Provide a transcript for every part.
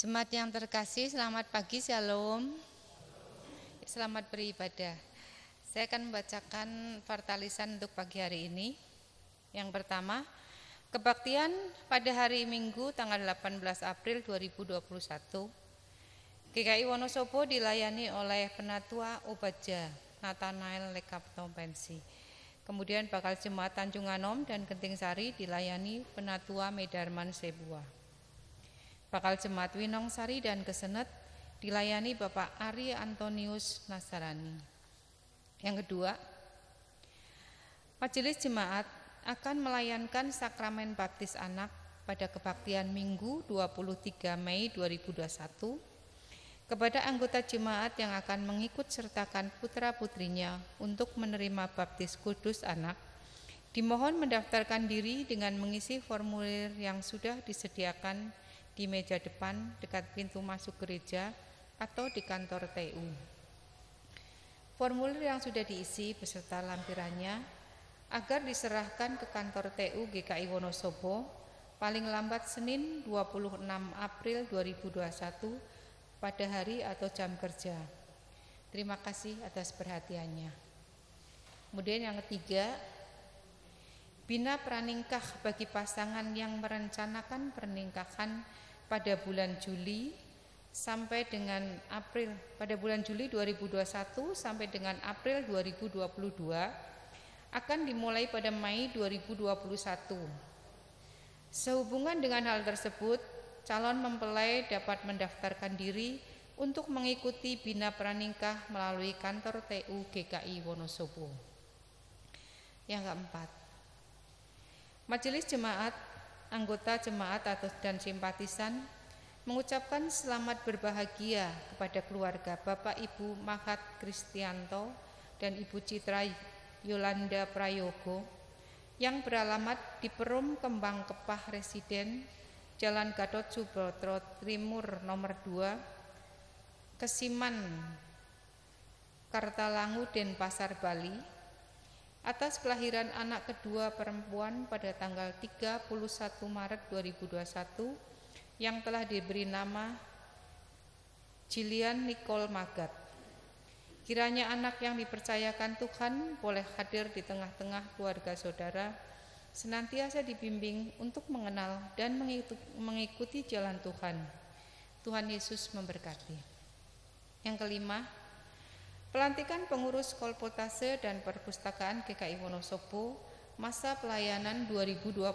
Jemaat yang terkasih, selamat pagi, shalom. Selamat beribadah. Saya akan membacakan fartalisan untuk pagi hari ini. Yang pertama, kebaktian pada hari Minggu tanggal 18 April 2021. GKI Wonosobo dilayani oleh Penatua Obadja Nathanael Lekaptompensi. Kemudian bakal jemaat Tanjung Anom dan Genting Sari dilayani Penatua Medarman Sebua. Bakal jemaat Winong Sari dan Kesenet dilayani Bapak Ari Antonius Nasarani. Yang kedua, majelis jemaat akan melayankan sakramen baptis anak pada kebaktian Minggu 23 Mei 2021 kepada anggota jemaat yang akan mengikut sertakan putra-putrinya untuk menerima baptis kudus anak. Dimohon mendaftarkan diri dengan mengisi formulir yang sudah disediakan di meja depan dekat pintu masuk gereja atau di kantor TU. Formulir yang sudah diisi beserta lampirannya agar diserahkan ke kantor TU GKI Wonosobo paling lambat Senin 26 April 2021 pada hari atau jam kerja. Terima kasih atas perhatiannya. Kemudian yang ketiga, bina praningkah bagi pasangan yang merencanakan pernikahan pada bulan Juli sampai dengan April, pada bulan Juli 2021 sampai dengan April 2022 akan dimulai pada Mei 2021. Sehubungan dengan hal tersebut, calon mempelai dapat mendaftarkan diri untuk mengikuti bina praningkah melalui kantor TU GKI Wonosobo. Yang keempat, majelis jemaat, anggota jemaat atau dan simpatisan mengucapkan selamat berbahagia kepada keluarga Bapak Ibu Mahat Kristianto dan Ibu Citra Yolanda Prayogo yang beralamat di Perum Kembang Kepah Residen Jalan Gatot Subroto Timur nomor 2 Kesiman Kartalangu Denpasar Bali atas kelahiran anak kedua perempuan pada tanggal 31 Maret 2021 yang telah diberi nama Jilian Nicole Magat. Kiranya anak yang dipercayakan Tuhan boleh hadir di tengah-tengah keluarga saudara, senantiasa dibimbing untuk mengenal dan mengikuti jalan Tuhan. Tuhan Yesus memberkati. Yang kelima, pelantikan pengurus kolportase dan perpustakaan GKI Wonosobo masa pelayanan 2021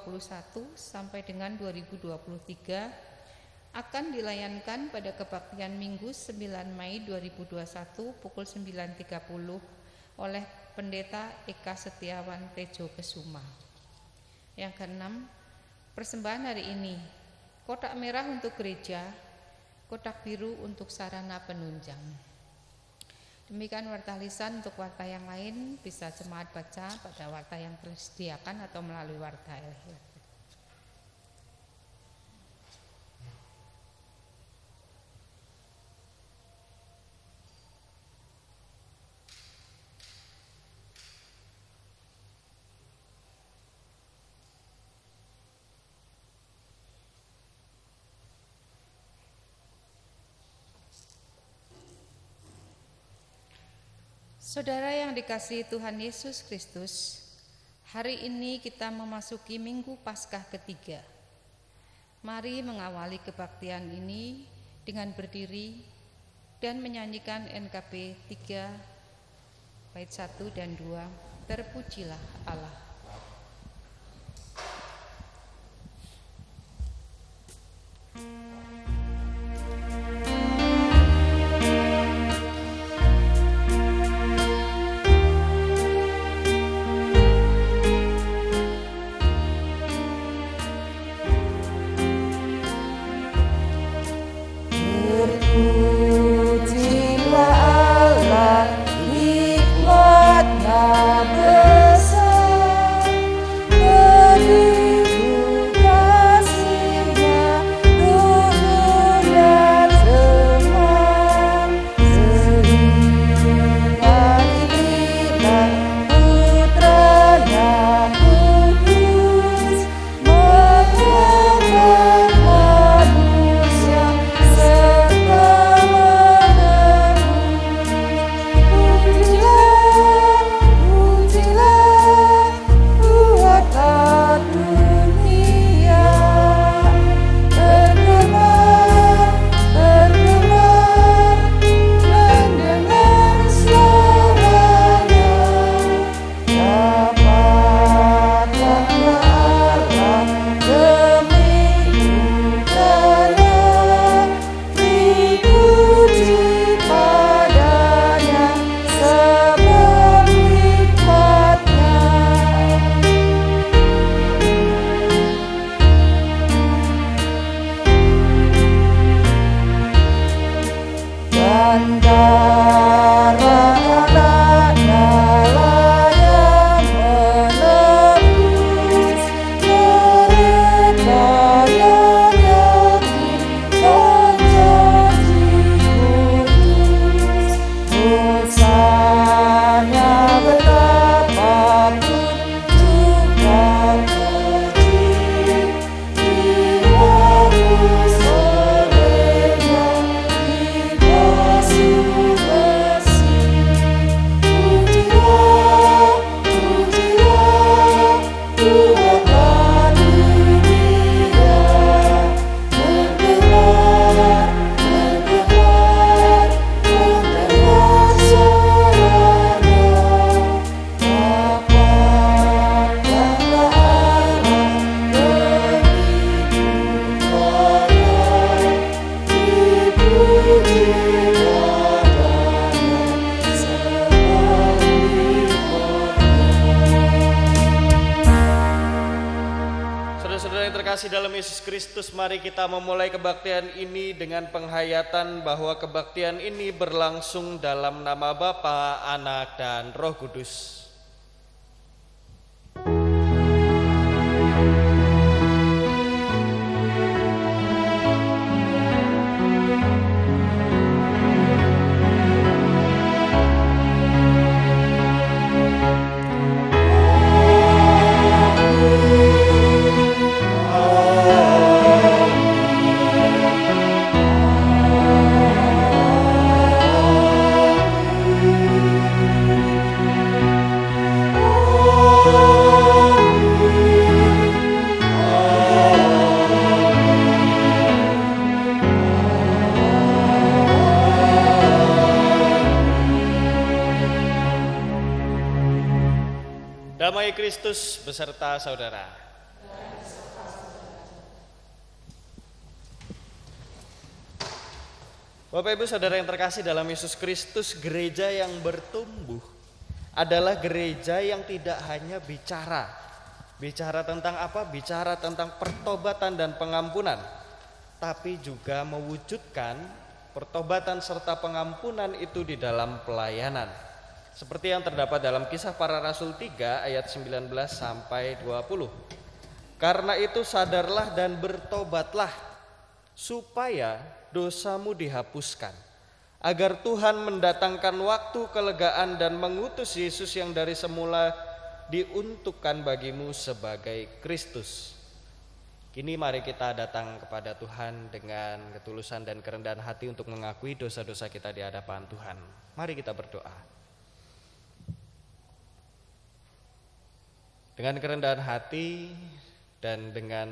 sampai dengan 2023 akan dilayankan pada kebaktian Minggu 9 Mei 2021 pukul 9.30 oleh Pendeta Eka Setiawan Tejo Kesuma. Yang keenam, persembahan hari ini, kotak merah untuk gereja, kotak biru untuk sarana penunjang. Demikian wartalisan. Untuk warta yang lain bisa jemaat baca pada warta yang disediakan atau melalui warta elektronik. Saudara yang dikasihi Tuhan Yesus Kristus, hari ini kita memasuki Minggu Paskah ketiga. Mari mengawali kebaktian ini dengan berdiri dan menyanyikan NKB 3 bait 1 dan 2, Terpujilah Allah. Terpujilah Allah, hikmat-Nya besar. dalam Yesus Kristus, mari kita memulai kebaktian ini dengan penghayatan bahwa kebaktian ini berlangsung dalam nama Bapa, Anak, dan Roh Kudus. Damai Kristus beserta saudara. Bapak Ibu Saudara yang terkasih dalam Yesus Kristus, gereja yang bertumbuh adalah gereja yang tidak hanya bicara tentang apa? Bicara tentang pertobatan dan pengampunan, tapi juga mewujudkan pertobatan serta pengampunan itu di dalam pelayanan. Seperti yang terdapat dalam Kisah Para Rasul 3 ayat 19 sampai 20. Karena itu sadarlah dan bertobatlah supaya dosamu dihapuskan, agar Tuhan mendatangkan waktu kelegaan dan mengutus Yesus yang dari semula diuntukkan bagimu sebagai Kristus. Kini mari kita datang kepada Tuhan dengan ketulusan dan kerendahan hati untuk mengakui dosa-dosa kita di hadapan Tuhan. Mari kita berdoa. Dengan kerendahan hati dan dengan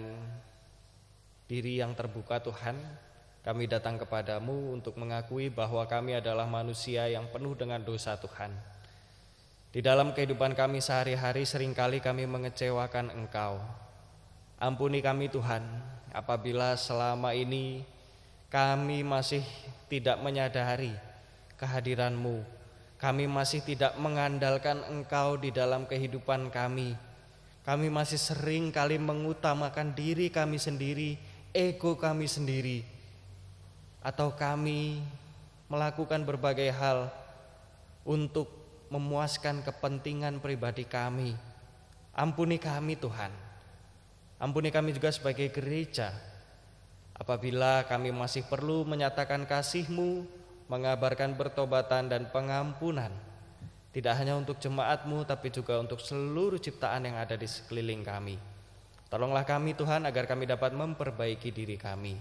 diri yang terbuka Tuhan, kami datang kepadamu untuk mengakui bahwa kami adalah manusia yang penuh dengan dosa Tuhan. Di dalam kehidupan kami sehari-hari seringkali kami mengecewakan Engkau. Ampuni kami Tuhan, apabila selama ini kami masih tidak menyadari kehadiran-Mu. Kami masih tidak mengandalkan Engkau di dalam kehidupan kami. Kami masih sering kali mengutamakan diri kami sendiri, ego kami sendiri, atau kami melakukan berbagai hal untuk memuaskan kepentingan pribadi kami. Ampuni kami Tuhan. Ampuni kami juga sebagai gereja, apabila kami masih perlu menyatakan kasih-Mu, mengabarkan pertobatan dan pengampunan, tidak hanya untuk jemaat-Mu tapi juga untuk seluruh ciptaan yang ada di sekeliling kami. Tolonglah kami Tuhan agar kami dapat memperbaiki diri kami.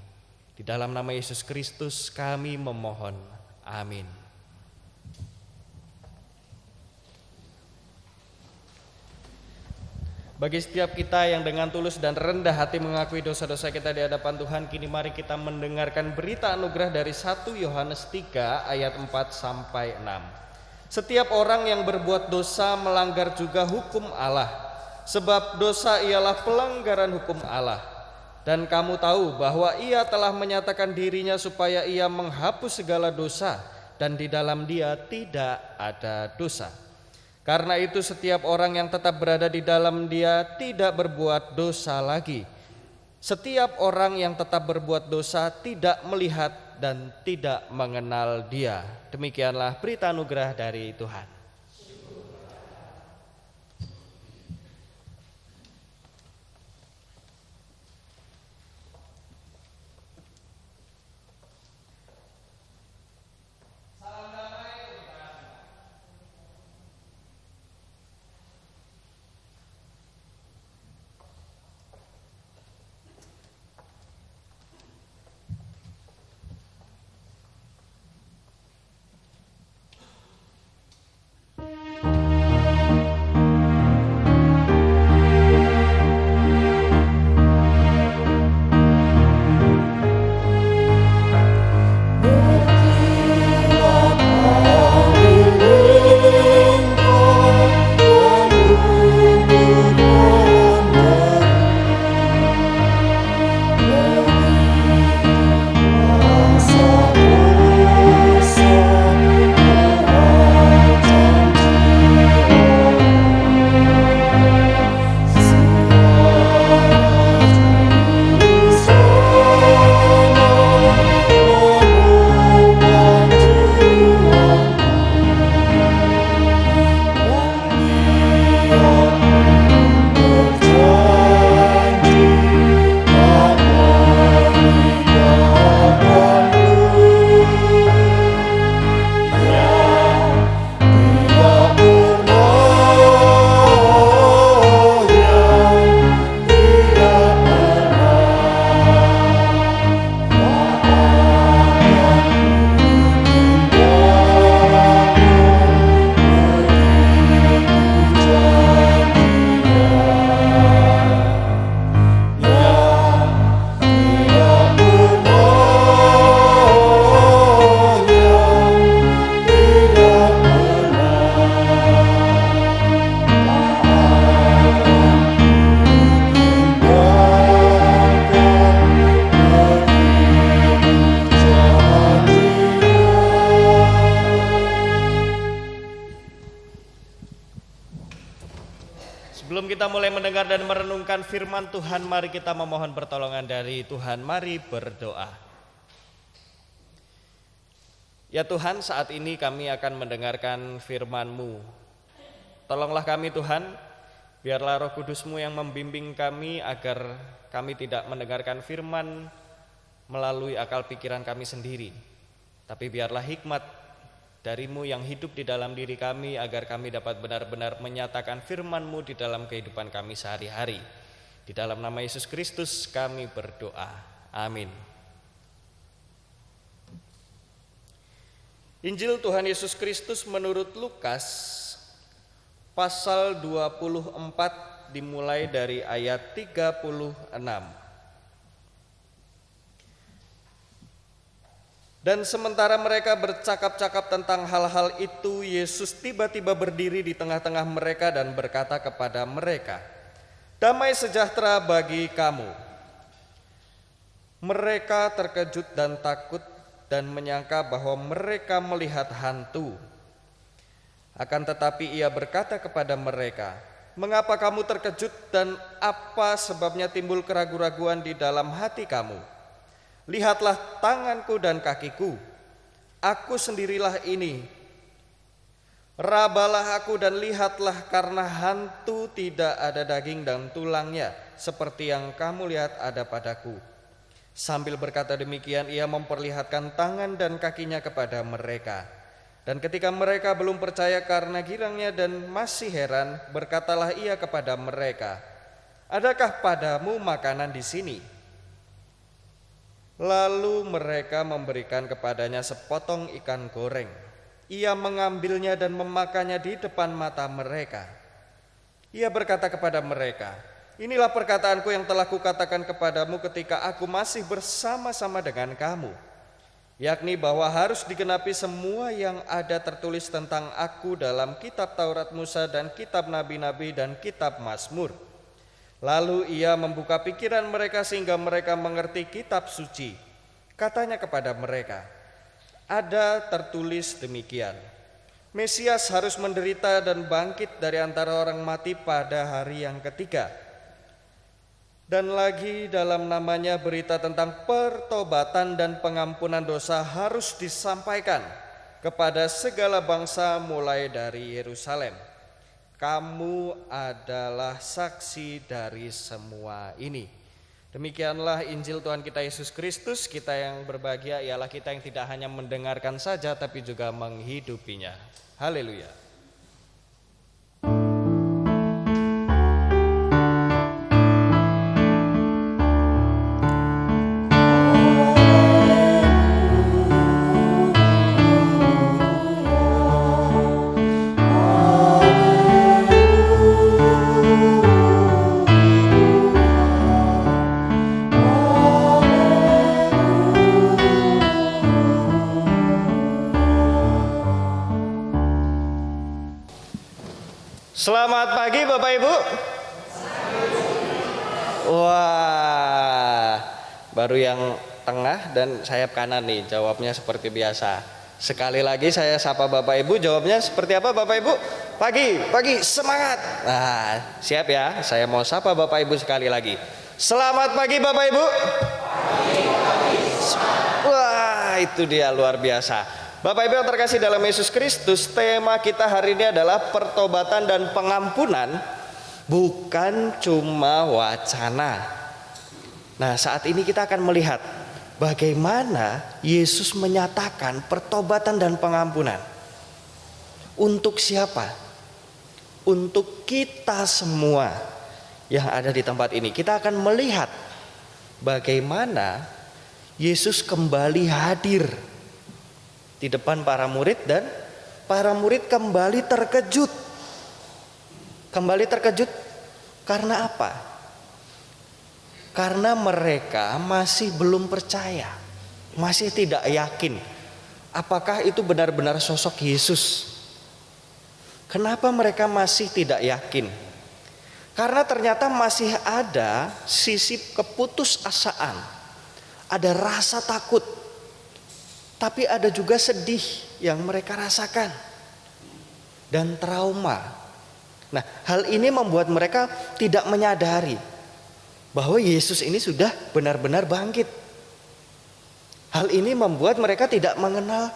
Di dalam nama Yesus Kristus kami memohon. Amin. Bagi setiap kita yang dengan tulus dan rendah hati mengakui dosa-dosa kita di hadapan Tuhan, kini mari kita mendengarkan berita anugerah dari 1 Yohanes 3 ayat 4 sampai 6. Setiap orang yang berbuat dosa melanggar juga hukum Allah, sebab dosa ialah pelanggaran hukum Allah. Dan kamu tahu bahwa Ia telah menyatakan dirinya supaya Ia menghapus segala dosa, dan di dalam Dia tidak ada dosa. Karena itu setiap orang yang tetap berada di dalam Dia tidak berbuat dosa lagi. Setiap orang yang tetap berbuat dosa tidak melihat dan tidak mengenal Dia. Demikianlah berita anugerah dari Tuhan. Sebelum kita mulai mendengar dan merenungkan firman Tuhan, mari kita memohon pertolongan dari Tuhan. Mari berdoa. Ya Tuhan, saat ini kami akan mendengarkan firman-Mu. Tolonglah kami Tuhan, biarlah Roh Kudus-Mu yang membimbing kami agar kami tidak mendengarkan firman melalui akal pikiran kami sendiri. Tapi biarlah hikmat dari-Mu yang hidup di dalam diri kami agar kami dapat benar-benar menyatakan firman-Mu di dalam kehidupan kami sehari-hari. Di dalam nama Yesus Kristus kami berdoa. Amin. Injil Tuhan Yesus Kristus menurut Lukas pasal 24 dimulai dari ayat 36. Dan sementara mereka bercakap-cakap tentang hal-hal itu, Yesus tiba-tiba berdiri di tengah-tengah mereka dan berkata kepada mereka, "Damai sejahtera bagi kamu." Mereka terkejut dan takut dan menyangka bahwa mereka melihat hantu. Akan tetapi ia berkata kepada mereka, "Mengapa kamu terkejut dan apa sebabnya timbul keraguan-raguan di dalam hati kamu? Lihatlah tanganku dan kakiku, aku sendirilah ini. Rabalah aku dan lihatlah, karena hantu tidak ada daging dan tulangnya, seperti yang kamu lihat ada padaku." Sambil berkata demikian, ia memperlihatkan tangan dan kakinya kepada mereka. Dan ketika mereka belum percaya karena girangnya dan masih heran, berkatalah ia kepada mereka, "Adakah padamu makanan di sini?" Lalu mereka memberikan kepadanya sepotong ikan goreng. Ia mengambilnya dan memakannya di depan mata mereka. Ia berkata kepada mereka, "Inilah perkataanku yang telah kukatakan kepadamu ketika aku masih bersama-sama dengan kamu, yakni bahwa harus digenapi semua yang ada tertulis tentang aku dalam kitab Taurat Musa dan kitab Nabi-Nabi dan kitab Mazmur." Lalu ia membuka pikiran mereka sehingga mereka mengerti kitab suci. Katanya kepada mereka, "Ada tertulis demikian, Mesias harus menderita dan bangkit dari antara orang mati pada hari yang ketiga. Dan lagi dalam namanya berita tentang pertobatan dan pengampunan dosa harus disampaikan kepada segala bangsa mulai dari Yerusalem. Kamu adalah saksi dari semua ini. Demikianlah Injil Tuhan kita Yesus Kristus. Kita yang berbahagia ialah kita yang tidak hanya mendengarkan saja tapi juga menghidupinya. Haleluya. Selamat pagi Bapak Ibu. Wah, baru yang tengah dan sayap kanan nih, jawabnya seperti biasa. Sekali lagi saya sapa Bapak Ibu, jawabnya seperti apa Bapak Ibu? Pagi, semangat. Nah, siap ya, saya mau sapa Bapak Ibu sekali lagi. Selamat pagi Bapak Ibu. Wah, itu dia luar biasa. Bapak Ibu yang terkasih dalam Yesus Kristus, tema kita hari ini adalah pertobatan dan pengampunan, bukan cuma wacana. Nah, saat ini kita akan melihat bagaimana Yesus menyatakan pertobatan dan pengampunan. Untuk siapa? Untuk kita semua yang ada di tempat ini. Kita akan melihat bagaimana Yesus kembali hadir di depan para murid dan para murid kembali terkejut. Kembali terkejut karena apa? Karena mereka masih belum percaya, masih tidak yakin apakah itu benar-benar sosok Yesus. Kenapa mereka masih tidak yakin? Karena ternyata masih ada sisi keputusasaan, ada rasa takut, tapi ada juga sedih yang mereka rasakan dan trauma. Nah, hal ini membuat mereka tidak menyadari bahwa Yesus ini sudah benar-benar bangkit. Hal ini membuat mereka tidak mengenal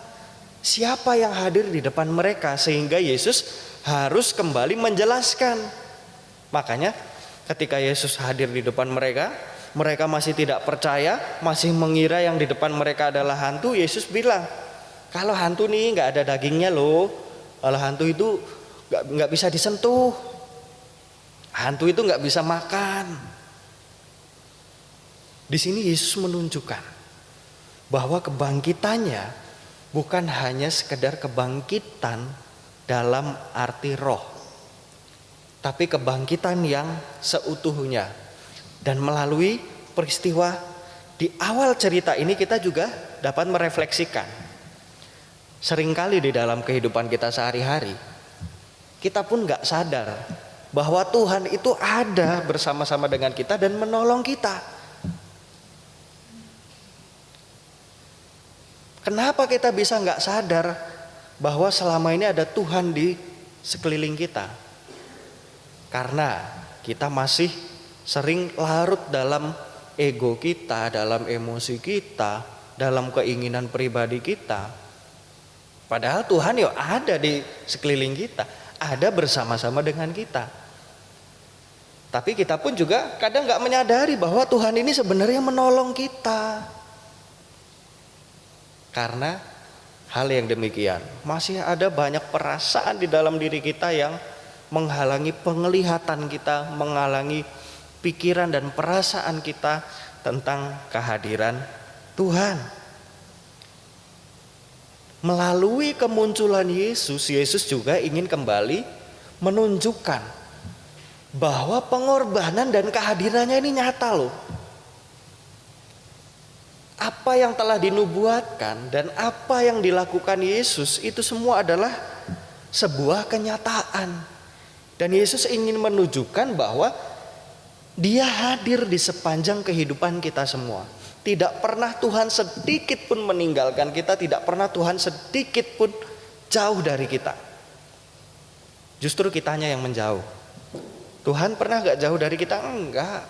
siapa yang hadir di depan mereka, sehingga Yesus harus kembali menjelaskan. Makanya ketika Yesus hadir di depan mereka, mereka masih tidak percaya, masih mengira yang di depan mereka adalah hantu. Yesus bilang, kalau hantu nih nggak ada dagingnya loh, kalau hantu itu nggak bisa disentuh, hantu itu nggak bisa makan. Di sini Yesus menunjukkan bahwa kebangkitannya bukan hanya sekedar kebangkitan dalam arti roh, tapi kebangkitan yang seutuhnya. Dan melalui peristiwa di awal cerita ini kita juga dapat merefleksikan. Seringkali di dalam kehidupan kita sehari-hari, kita pun gak sadar bahwa Tuhan itu ada bersama-sama dengan kita dan menolong kita. Kenapa kita bisa gak sadar bahwa selama ini ada Tuhan di sekeliling kita? Karena kita masih sering larut dalam ego kita, dalam emosi kita, dalam keinginan pribadi kita. Padahal Tuhan ya ada di sekeliling kita, ada bersama-sama dengan kita. Tapi kita pun juga kadang gak menyadari bahwa Tuhan ini sebenarnya menolong kita. Karena hal yang demikian, masih ada banyak perasaan di dalam diri kita yang menghalangi penglihatan kita, menghalangi pikiran dan perasaan kita tentang kehadiran Tuhan. Melalui kemunculan Yesus, Yesus juga ingin kembali menunjukkan bahwa pengorbanan dan kehadirannya ini nyata loh. Apa yang telah dinubuatkan dan apa yang dilakukan Yesus itu semua adalah sebuah kenyataan. Dan Yesus ingin menunjukkan bahwa Dia hadir di sepanjang kehidupan kita semua. Tidak pernah Tuhan sedikit pun meninggalkan kita, tidak pernah Tuhan sedikit pun jauh dari kita. Justru kitanya yang menjauh. Tuhan pernah gak jauh dari kita? Enggak.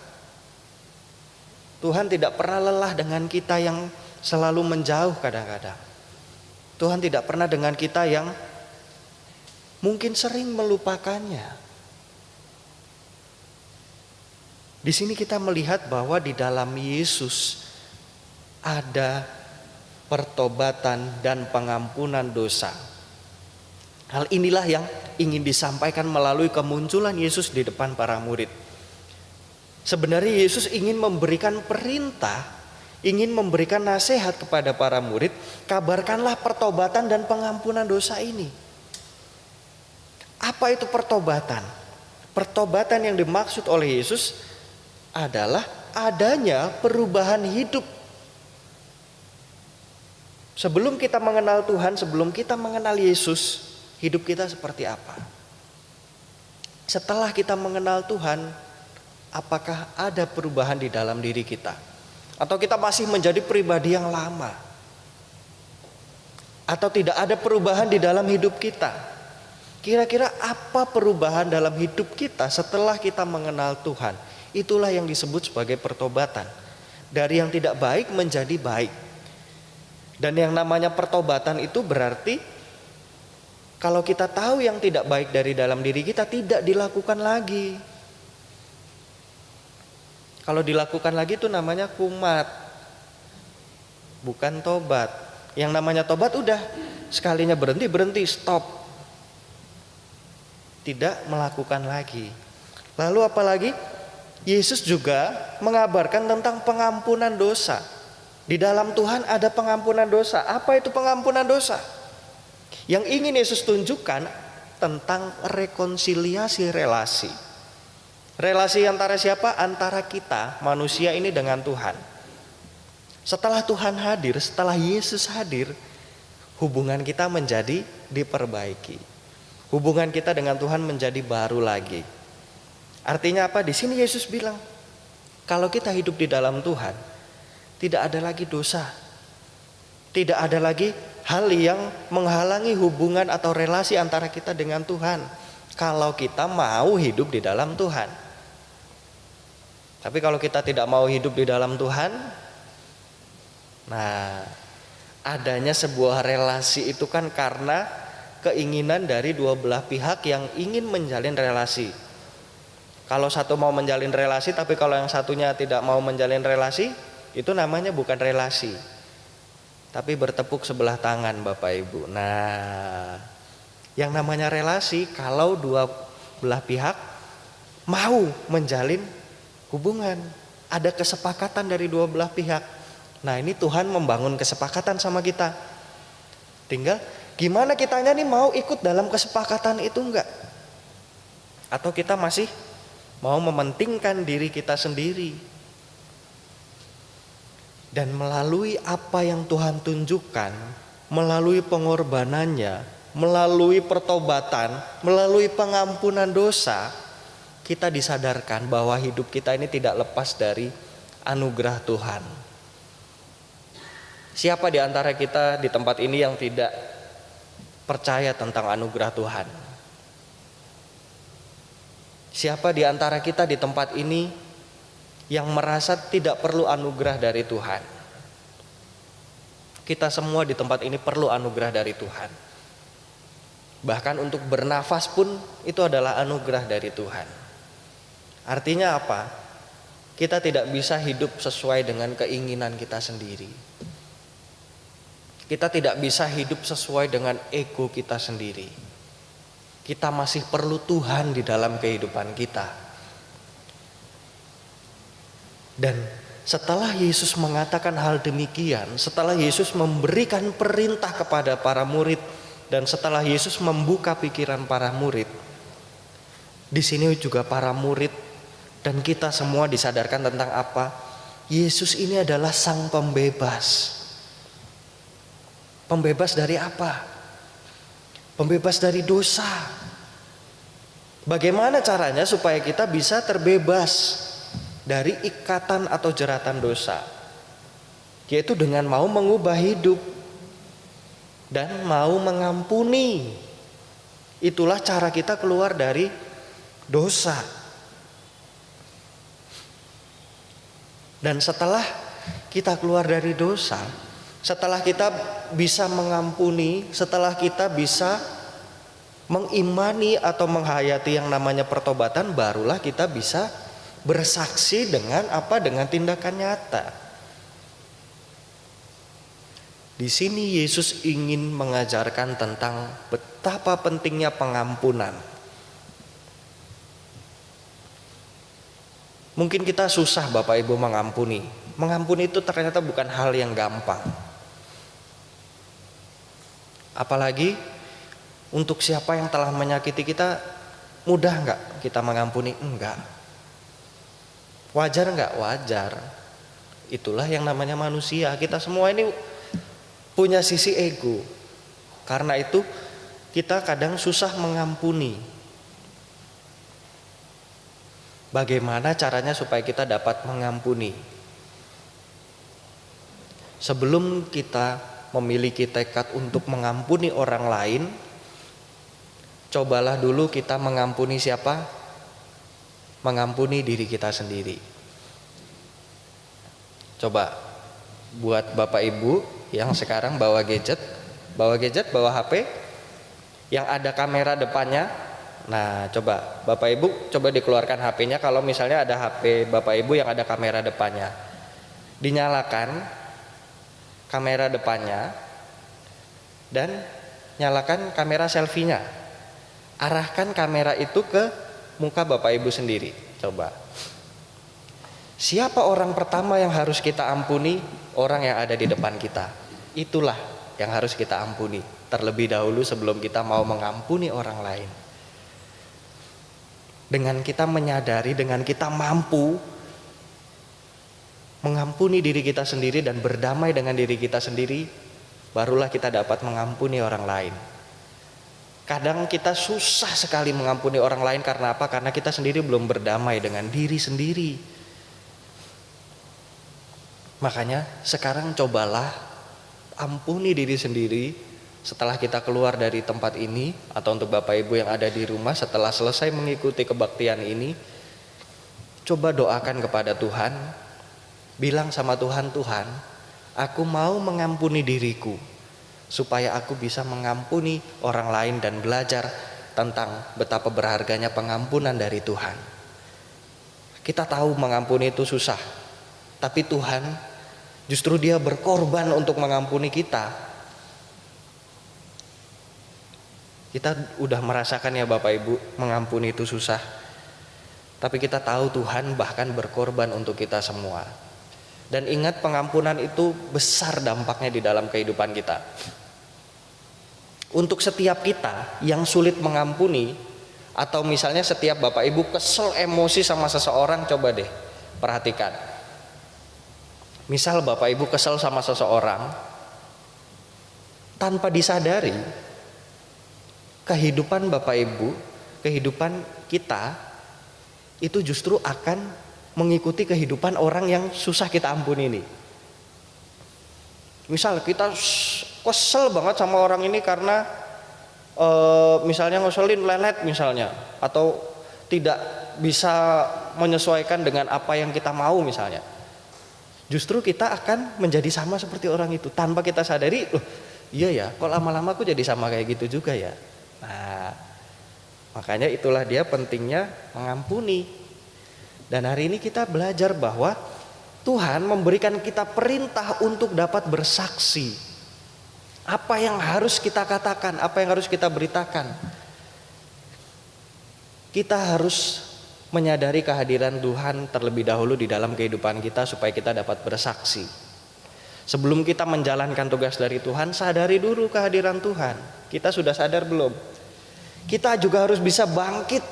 Tuhan tidak pernah lelah dengan kita yang selalu menjauh kadang-kadang. Tuhan tidak pernah dengan kita yang mungkin sering melupakannya. Di sini kita melihat bahwa di dalam Yesus ada pertobatan dan pengampunan dosa. Hal inilah yang ingin disampaikan melalui kemunculan Yesus di depan para murid. Sebenarnya Yesus ingin memberikan perintah, ingin memberikan nasihat kepada para murid, kabarkanlah pertobatan dan pengampunan dosa ini. Apa itu pertobatan? Pertobatan yang dimaksud oleh Yesus adalah adanya perubahan hidup. Sebelum kita mengenal Tuhan, sebelum kita mengenal Yesus, hidup kita seperti apa? Setelah kita mengenal Tuhan, apakah ada perubahan di dalam diri kita? Atau kita masih menjadi pribadi yang lama? Atau tidak ada perubahan di dalam hidup kita? Kira-kira apa perubahan dalam hidup kita setelah kita mengenal Tuhan? Itulah yang disebut sebagai pertobatan. Dari yang tidak baik menjadi baik. Dan yang namanya pertobatan itu berarti kalau kita tahu yang tidak baik dari dalam diri kita, tidak dilakukan lagi. Kalau dilakukan lagi itu namanya kumat, bukan tobat. Yang namanya tobat udah sekalinya berhenti, stop. Tidak melakukan lagi. Lalu apalagi? Yesus juga mengabarkan tentang pengampunan dosa. Di dalam Tuhan ada pengampunan dosa. Apa itu pengampunan dosa? Yang ingin Yesus tunjukkan tentang rekonsiliasi relasi. Relasi antara siapa? Antara kita manusia ini dengan Tuhan. Setelah Tuhan hadir, setelah Yesus hadir, hubungan kita menjadi diperbaiki. Hubungan kita dengan Tuhan menjadi baru lagi. Artinya apa? Di sini Yesus bilang, kalau kita hidup di dalam Tuhan, tidak ada lagi dosa. Tidak ada lagi hal yang menghalangi hubungan atau relasi antara kita dengan Tuhan. Kalau kita mau hidup di dalam Tuhan. Tapi kalau kita tidak mau hidup di dalam Tuhan, nah adanya sebuah relasi itu kan karena keinginan dari dua belah pihak yang ingin menjalin relasi. Kalau satu mau menjalin relasi, tapi kalau yang satunya tidak mau menjalin relasi, itu namanya bukan relasi, tapi bertepuk sebelah tangan Bapak Ibu. Nah, yang namanya relasi kalau dua belah pihak mau menjalin hubungan, ada kesepakatan dari dua belah pihak. Nah, ini Tuhan membangun kesepakatan sama kita. Tinggal gimana kitanya nih mau ikut dalam kesepakatan itu enggak? Atau kita masih mau mementingkan diri kita sendiri? Dan melalui apa yang Tuhan tunjukkan, melalui pengorbanannya, melalui pertobatan, melalui pengampunan dosa, kita disadarkan bahwa hidup kita ini tidak lepas dari anugerah Tuhan. Siapa di antara kita di tempat ini yang tidak percaya tentang anugerah Tuhan? Siapa di antara kita di tempat ini yang merasa tidak perlu anugerah dari Tuhan? Kita semua di tempat ini perlu anugerah dari Tuhan. Bahkan untuk bernafas pun itu adalah anugerah dari Tuhan. Artinya apa? Kita tidak bisa hidup sesuai dengan keinginan kita sendiri. Kita tidak bisa hidup sesuai dengan ego kita sendiri. Kita masih perlu Tuhan di dalam kehidupan kita. Dan setelah Yesus mengatakan hal demikian, setelah Yesus memberikan perintah kepada para murid, dan setelah Yesus membuka pikiran para murid, di sini juga para murid dan kita semua disadarkan tentang apa? Yesus ini adalah sang pembebas. Pembebas dari apa? Pembebas dari dosa. Bagaimana caranya supaya kita bisa terbebas dari ikatan atau jeratan dosa? Yaitu dengan mau mengubah hidup dan mau mengampuni. Itulah cara kita keluar dari dosa. Dan setelah kita keluar dari dosa, setelah kita bisa mengampuni, setelah kita bisa mengimani atau menghayati yang namanya pertobatan, barulah kita bisa bersaksi dengan apa? Dengan tindakan nyata. Di sini Yesus ingin mengajarkan tentang betapa pentingnya pengampunan. Mungkin kita susah Bapak Ibu mengampuni. Mengampuni itu ternyata bukan hal yang gampang. Apalagi untuk siapa yang telah menyakiti kita, mudah enggak kita mengampuni? Enggak. Wajar enggak? Wajar. Itulah yang namanya manusia. Kita semua ini punya sisi ego. Karena itu kita kadang susah mengampuni. Bagaimana caranya supaya kita dapat mengampuni? Sebelum kita memiliki tekad untuk mengampuni orang lain, cobalah dulu kita mengampuni siapa? Mengampuni diri kita sendiri. Coba buat Bapak Ibu yang sekarang bawa gadget, bawa HP yang ada kamera depannya. Nah, coba Bapak Ibu coba dikeluarkan HP-nya kalau misalnya ada HP Bapak Ibu yang ada kamera depannya. Dinyalakan kamera depannya dan nyalakan kamera selfie-nya. Arahkan kamera itu ke muka Bapak Ibu sendiri. Coba. Siapa orang pertama yang harus kita ampuni? Orang yang ada di depan kita. Itulah yang harus kita ampuni terlebih dahulu sebelum kita mau mengampuni orang lain. Dengan kita menyadari, dengan kita mampu mengampuni diri kita sendiri dan berdamai dengan diri kita sendiri, barulah kita dapat mengampuni orang lain. Kadang kita susah sekali mengampuni orang lain karena apa? Karena kita sendiri belum berdamai dengan diri sendiri. Makanya sekarang cobalah ampuni diri sendiri. Setelah kita keluar dari tempat ini, atau untuk Bapak Ibu yang ada di rumah setelah selesai mengikuti kebaktian ini, coba doakan kepada Tuhan. Bilang sama Tuhan, Tuhan, aku mau mengampuni diriku supaya aku bisa mengampuni orang lain dan belajar tentang betapa berharganya pengampunan dari Tuhan. Kita tahu mengampuni itu susah, tapi Tuhan justru Dia berkorban untuk mengampuni kita. Kita udah merasakan ya Bapak Ibu, mengampuni itu susah. Tapi kita tahu Tuhan bahkan berkorban untuk kita semua. Dan ingat, pengampunan itu besar dampaknya di dalam kehidupan kita. Untuk setiap kita yang sulit mengampuni, atau misalnya setiap Bapak Ibu kesel emosi sama seseorang, coba deh perhatikan. Misal Bapak Ibu kesel sama seseorang, tanpa disadari, kehidupan Bapak Ibu, kehidupan kita itu justru akan mengikuti kehidupan orang yang susah kita ampuni ini. Misal kita kesel banget sama orang ini karena misalnya ngeselin lelet misalnya, atau tidak bisa menyesuaikan dengan apa yang kita mau misalnya. Justru kita akan menjadi sama seperti orang itu tanpa kita sadari, loh iya ya, kok lama-lama aku jadi sama kayak gitu juga ya. Nah, makanya itulah dia pentingnya mengampuni. Dan hari ini kita belajar bahwa Tuhan memberikan kita perintah untuk dapat bersaksi. Apa yang harus kita katakan, apa yang harus kita beritakan. Kita harus menyadari kehadiran Tuhan terlebih dahulu di dalam kehidupan kita supaya kita dapat bersaksi. Sebelum kita menjalankan tugas dari Tuhan, sadari dulu kehadiran Tuhan. Kita sudah sadar belum? Kita juga harus bisa bangkit.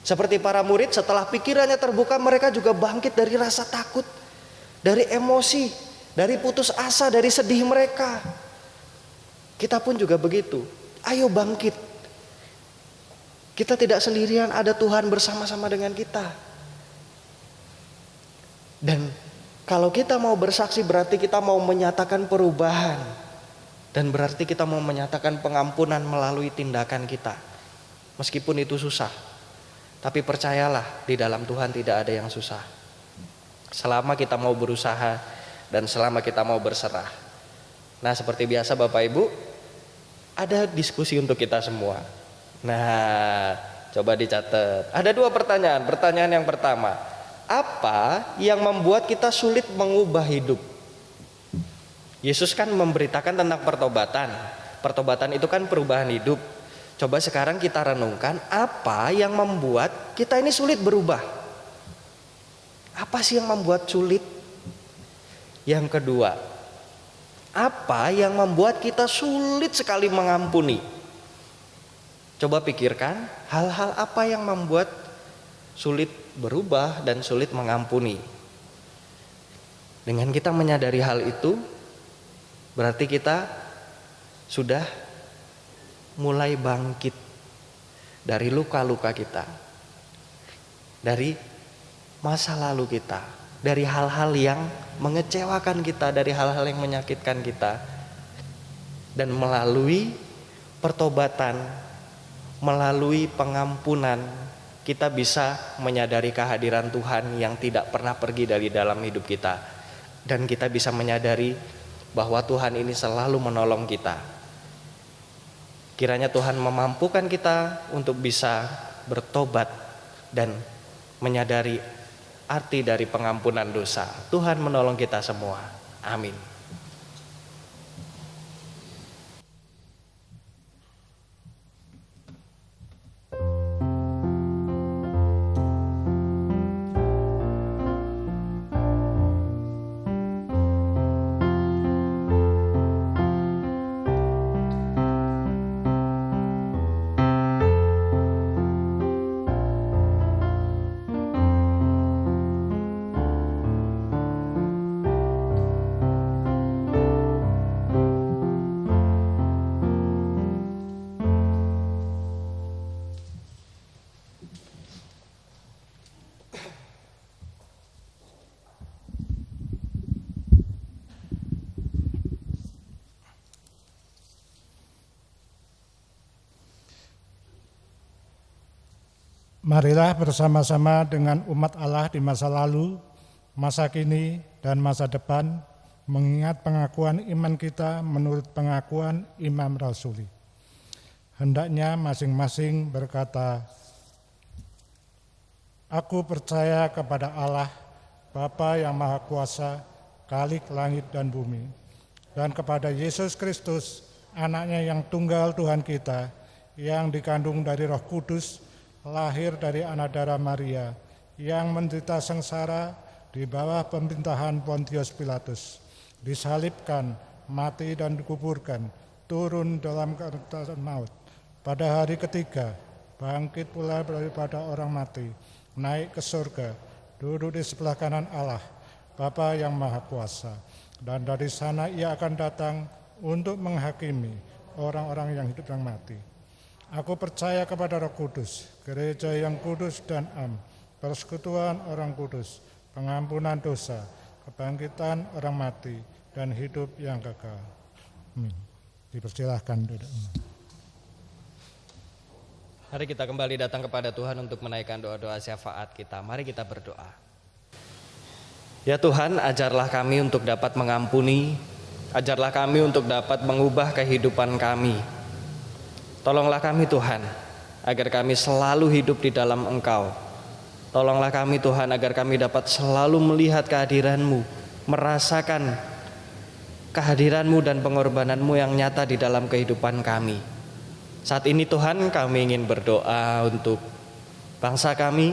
Seperti para murid, setelah pikirannya terbuka, mereka juga bangkit dari rasa takut, dari emosi, dari putus asa, dari sedih mereka. Kita pun juga begitu. Ayo bangkit. Kita tidak sendirian, ada Tuhan bersama-sama dengan kita. Dan kalau kita mau bersaksi, berarti kita mau menyatakan perubahan. Dan berarti kita mau menyatakan pengampunan melalui tindakan kita. Meskipun itu susah. Tapi percayalah, di dalam Tuhan tidak ada yang susah. selama kita mau berusaha dan selama kita mau berserah. Nah, seperti biasa Bapak Ibu, ada diskusi untuk kita semua. Nah, coba dicatat. Ada 2 pertanyaan. Pertanyaan yang pertama, apa yang membuat kita sulit mengubah hidup? Yesus kan memberitakan tentang pertobatan. Pertobatan itu kan perubahan hidup. Coba sekarang kita renungkan, apa yang membuat kita ini sulit berubah? Apa sih yang membuat sulit? Yang kedua, apa yang membuat kita sulit sekali mengampuni? Coba pikirkan, hal-hal apa yang membuat sulit berubah dan sulit mengampuni. Dengan kita menyadari hal itu, berarti kita sudah mulai bangkit dari luka-luka kita, dari masa lalu kita, dari hal-hal yang mengecewakan kita, dari hal-hal yang menyakitkan kita. Dan melalui pertobatan, melalui pengampunan, kita bisa menyadari kehadiran Tuhan yang tidak pernah pergi dari dalam hidup kita. Dan kita bisa menyadari bahwa Tuhan ini selalu menolong kita. Kiranya Tuhan memampukan kita untuk bisa bertobat dan menyadari arti dari pengampunan dosa. Tuhan menolong kita semua. Amin. Marilah bersama-sama dengan umat Allah di masa lalu, masa kini, dan masa depan mengingat pengakuan iman kita menurut pengakuan Imam Rasuli. Hendaknya masing-masing berkata, "Aku percaya kepada Allah, Bapa yang Maha Kuasa, Khalik langit dan bumi, dan kepada Yesus Kristus, anaknya yang tunggal Tuhan kita, yang dikandung dari Roh Kudus, lahir dari anak darah Maria, yang menderita sengsara di bawah pemerintahan Pontius Pilatus, disalibkan, mati dan dikuburkan, turun dalam keadaan maut. Pada hari ketiga, bangkit pula daripada orang mati, naik ke surga, duduk di sebelah kanan Allah, Bapa yang Maha Kuasa. Dan dari sana ia akan datang untuk menghakimi orang-orang yang hidup dan mati. Aku percaya kepada Roh Kudus, gereja yang kudus dan am, persekutuan orang kudus, pengampunan dosa, kebangkitan orang mati, dan hidup yang kekal." Amin. Dipersilahkan duduk. Mari kita kembali datang kepada Tuhan untuk menaikkan doa-doa syafaat kita. Mari kita berdoa. Ya Tuhan, ajarlah kami untuk dapat mengampuni, ajarlah kami untuk dapat mengubah kehidupan kami. Tolonglah kami Tuhan, agar kami selalu hidup di dalam Engkau. Tolonglah kami Tuhan, agar kami dapat selalu melihat kehadiran-Mu, merasakan kehadiran-Mu dan pengorbanan-Mu yang nyata di dalam kehidupan kami. Saat ini Tuhan, kami ingin berdoa untuk bangsa kami.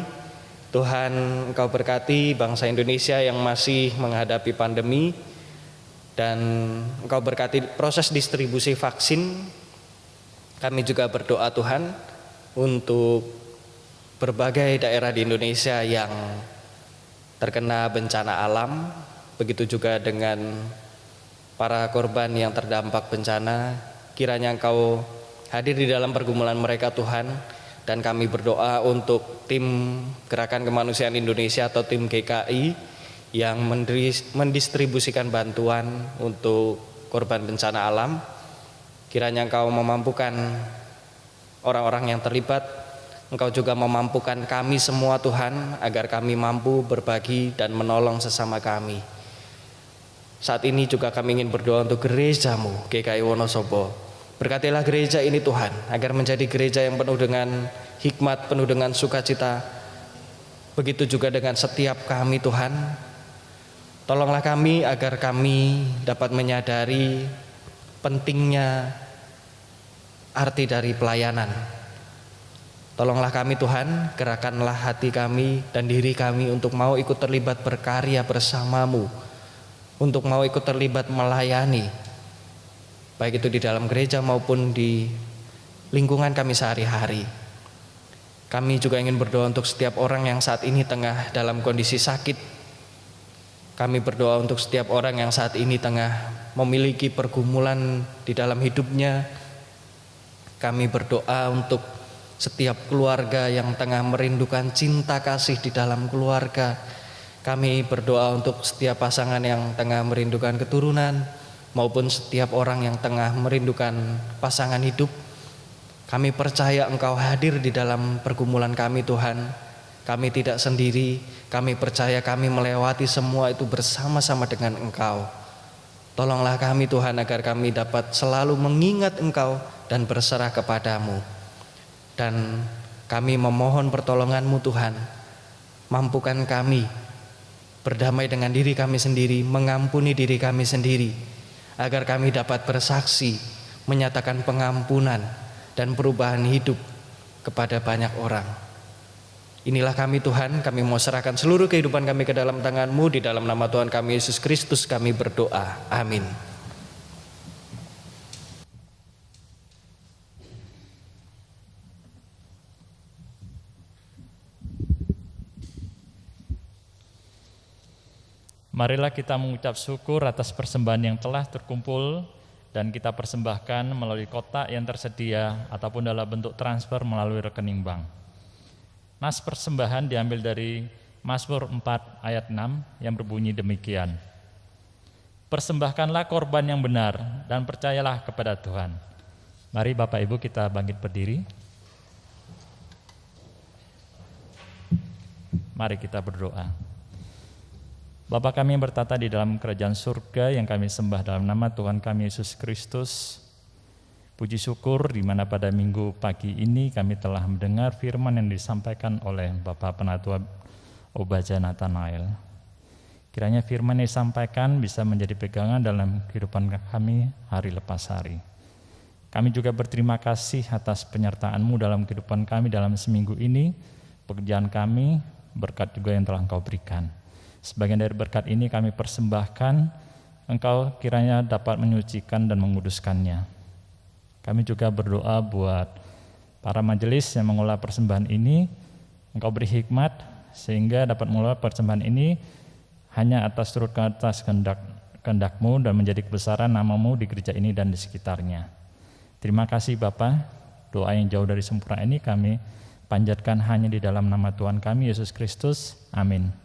Tuhan, Engkau berkati bangsa Indonesia yang masih menghadapi pandemi, dan Engkau berkati proses distribusi vaksin. Kami juga berdoa Tuhan untuk berbagai daerah di Indonesia yang terkena bencana alam, begitu juga dengan para korban yang terdampak bencana. Kiranya Engkau hadir di dalam pergumulan mereka Tuhan, dan kami berdoa untuk tim Gerakan Kemanusiaan Indonesia atau tim GKI yang mendistribusikan bantuan untuk korban bencana alam. Kiranya Engkau memampukan orang-orang yang terlibat Engkau juga memampukan kami semua Tuhan, agar kami mampu berbagi dan menolong sesama kami. Saat ini juga kami ingin berdoa untuk gereja-Mu, GKI Wonosobo. Berkatilah gereja ini Tuhan, agar menjadi gereja yang penuh dengan hikmat, penuh dengan sukacita. Begitu juga dengan setiap kami Tuhan. Tolonglah kami agar kami dapat menyadari pentingnya arti dari pelayanan. Tolonglah kami Tuhan, gerakanlah hati kami dan diri kami untuk mau ikut terlibat berkarya bersama-Mu, untuk mau ikut terlibat melayani, baik itu di dalam gereja maupun di lingkungan kami sehari-hari. Kami juga ingin berdoa untuk setiap orang yang saat ini tengah dalam kondisi sakit. Kami berdoa untuk setiap orang yang saat ini tengah memiliki pergumulan di dalam hidupnya. Kami berdoa untuk setiap keluarga yang tengah merindukan cinta kasih di dalam keluarga. Kami berdoa untuk setiap pasangan yang tengah merindukan keturunan, maupun setiap orang yang tengah merindukan pasangan hidup. Kami percaya Engkau hadir di dalam pergumulan kami Tuhan. Kami tidak sendiri, kami percaya kami melewati semua itu bersama-sama dengan Engkau. Tolonglah kami Tuhan agar kami dapat selalu mengingat Engkau dan berserah kepadamu. Dan kami memohon pertolongan-Mu Tuhan. Mampukan kami berdamai dengan diri kami sendiri, mengampuni diri kami sendiri, agar kami dapat bersaksi, menyatakan pengampunan dan perubahan hidup kepada banyak orang. Inilah kami Tuhan, kami mau serahkan seluruh kehidupan kami ke dalam tangan-Mu. Di dalam nama Tuhan kami Yesus Kristus kami berdoa, amin. Marilah kita mengucap syukur atas persembahan yang telah terkumpul dan kita persembahkan melalui kotak yang tersedia ataupun dalam bentuk transfer melalui rekening bank. Nas persembahan diambil dari Mazmur 4 ayat 6 yang berbunyi demikian. Persembahkanlah korban yang benar dan percayalah kepada Tuhan. Mari Bapak Ibu kita bangkit berdiri. Mari kita berdoa. Bapa kami yang bertata di dalam kerajaan surga yang kami sembah dalam nama Tuhan kami Yesus Kristus. Puji syukur di mana pada minggu pagi ini kami telah mendengar firman yang disampaikan oleh Bapak Penatua Obaja Nathanael. Kiranya firman yang disampaikan bisa menjadi pegangan dalam kehidupan kami hari lepas hari. Kami juga berterima kasih atas penyertaan-Mu dalam kehidupan kami dalam seminggu ini, pekerjaan kami, berkat juga yang telah Engkau berikan. Sebagian dari berkat ini kami persembahkan, Engkau kiranya dapat menyucikan dan menguduskannya. Kami juga berdoa buat para majelis yang mengolah persembahan ini, Engkau beri hikmat sehingga dapat mengelola persembahan ini hanya turut atas kehendak-Mu dan menjadi kebesaran nama-Mu di gereja ini dan di sekitarnya. Terima kasih Bapa, doa yang jauh dari sempurna ini kami panjatkan hanya di dalam nama Tuhan kami Yesus Kristus. Amin.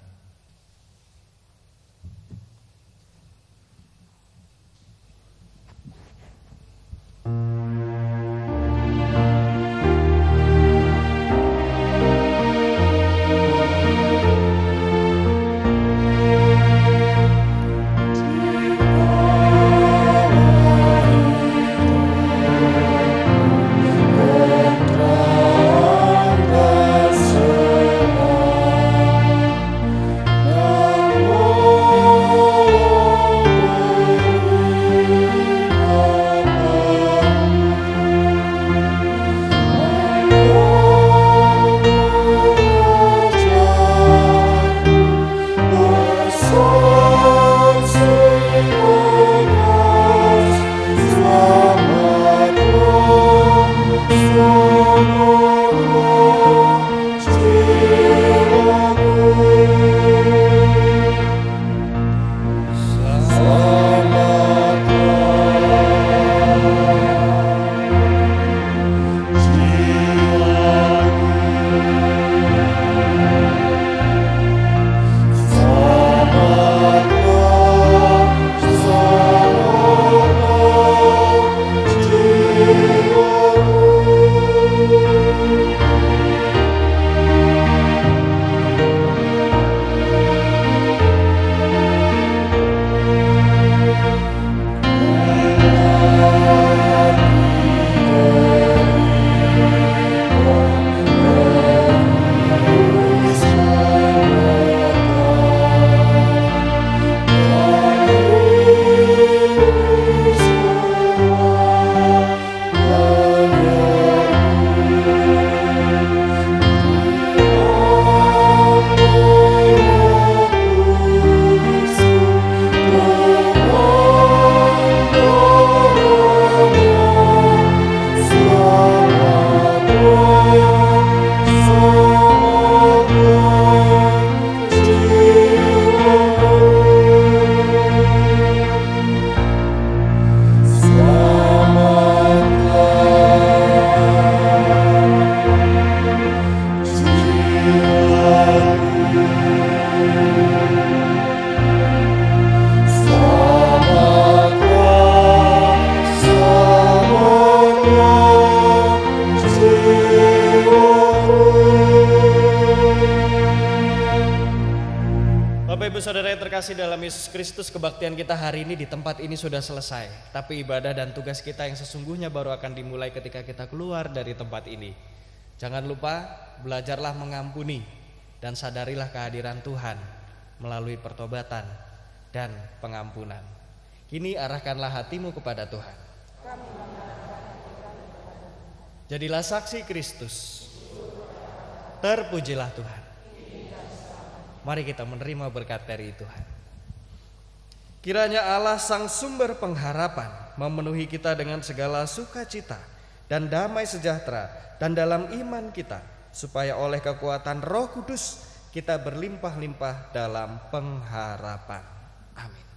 Ibu saudara yang terkasih dalam Yesus Kristus, kebaktian kita hari ini di tempat ini sudah selesai. Tapi ibadah dan tugas kita yang sesungguhnya baru akan dimulai ketika kita keluar dari tempat ini. Jangan lupa, belajarlah mengampuni dan sadarilah kehadiran Tuhan melalui pertobatan dan pengampunan. Kini arahkanlah hatimu kepada Tuhan. Jadilah saksi Kristus. Terpujilah Tuhan. Mari kita menerima berkat dari Tuhan. Kiranya Allah sang sumber pengharapan memenuhi kita dengan segala sukacita dan damai sejahtera dan dalam iman kita, supaya oleh kekuatan Roh Kudus kita berlimpah-limpah dalam pengharapan. Amin.